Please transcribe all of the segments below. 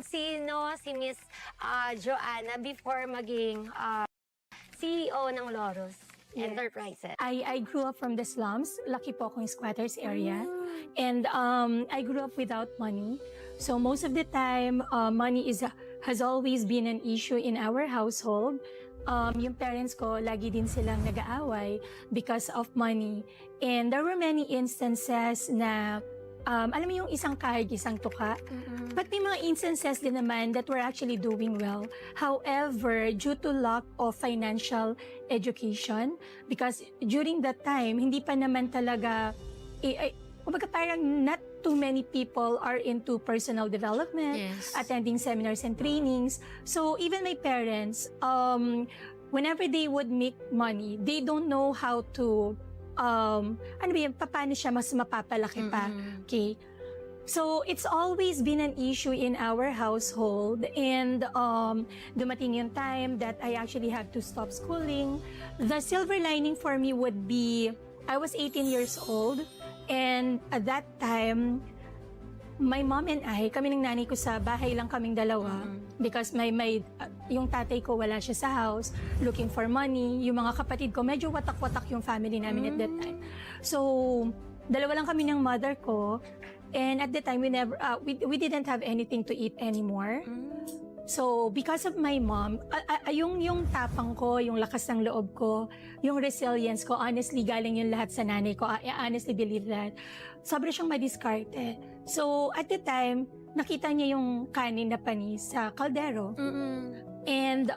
Sino si Miss Joanna before maging CEO ng Loros Enterprises? I grew up from the slums. Lucky po akong squatters area. And I grew up without money. So most of the time, money has always been an issue in our household. Yung parents ko, lagi din silang nag-aaway because of money. And there were many instances na, alam mo yung isang kahig, isang tuka. But may mga instances din naman that we're actually doing well. However, due to lack of financial education, because during that time, hindi pa naman talaga, kumbaga parang not too many people are into personal development, attending seminars and trainings. So even my parents, whenever they would make money, they don't know how to, ano ba yun, paano siya mas mapapalaki pa. Okay. So it's always been an issue in our household, and dumating yung time that I actually had to stop schooling. The silver lining for me would be, I was 18 years old, and at that time, my mom and I, kami ng nanay ko sa bahay lang kaming dalawa, because yung tatay ko wala siya sa house, looking for money. Yung mga kapatid ko, medyo watak-watak yung family namin at that time. So, dalawa lang kami ng mother ko, and at the time, we didn't have anything to eat anymore. So, because of my mom, yung tapang ko, yung lakas ng loob ko, yung resilience ko, honestly, galing yung lahat sa nanay ko. I honestly believe that. Sobra siyang madiskarte. So, at the time, nakita niya yung kanin na panis sa kaldero. And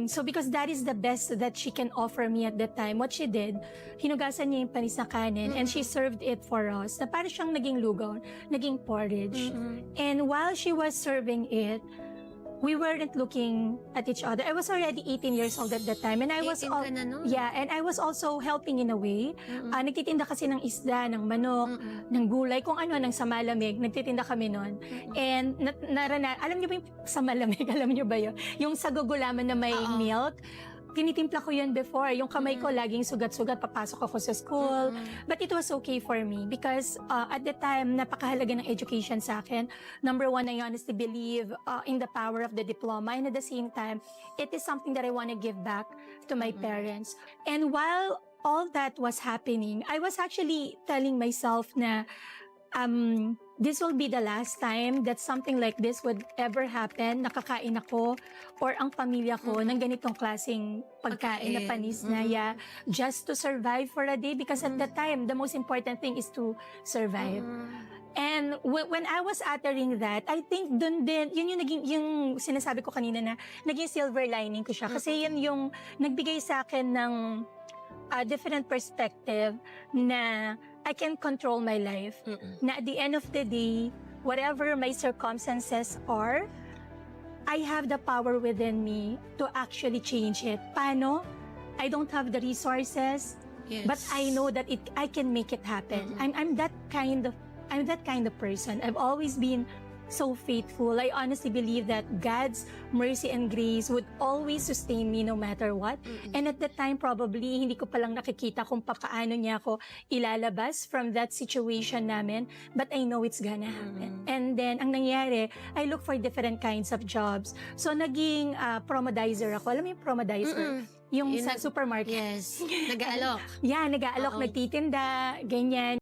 so because that is the best that she can offer me at that time, what she did, hinugasan niya yung panis na kanin and she served it for us. Na parang siyang naging lugaw, naging porridge. And while she was serving it, we weren't looking at each other. I was already 18 years old at that time, and I was and I was also helping in a way. Nagtitinda kasi ng isda, ng manok, ng gulay, kung ano, ng sa malamig. Nagtitinda kami noon. And alam niyo ba yung sa malamig? Alam niyo ba yun? Yung sa gugulaman na may milk. Tinitimpla ko yun before. Yung kamay ko laging sugat-sugat, papasok ako sa school. But it was okay for me because at the time, napakahalaga ng education sa akin. Number one, I honestly believe in the power of the diploma. And at the same time, it is something that I want to give back to my parents. And while all that was happening, I was actually telling myself na this will be the last time that something like this would ever happen. Nakakain ako or ang pamilya ko ng ganitong klaseng pagkain na panis na just to survive for a day, because at that time, the most important thing is to survive. And when I was uttering that, I think dun din, yun yung naging, yung sinasabi ko kanina na naging silver lining ko siya. Kasi yun yung nagbigay sa akin ng different perspective na I can control my life. Na at the end of the day, whatever my circumstances are, I have the power within me to actually change it. Paano? I don't have the resources, but I know that I can make it happen. I'm that kind of person. I've always been so faithful. I honestly believe that God's mercy and grace would always sustain me no matter what. And at that time, probably, hindi ko palang nakikita kung paano niya ako ilalabas from that situation namin. But I know it's gonna happen. And then, ang nangyari, I look for different kinds of jobs. So, naging promodizer ako. Alam mo yung promodizer? Yung sa supermarket. Yes. Nag-aalok. Nag-aalok, nagtitinda, ganyan.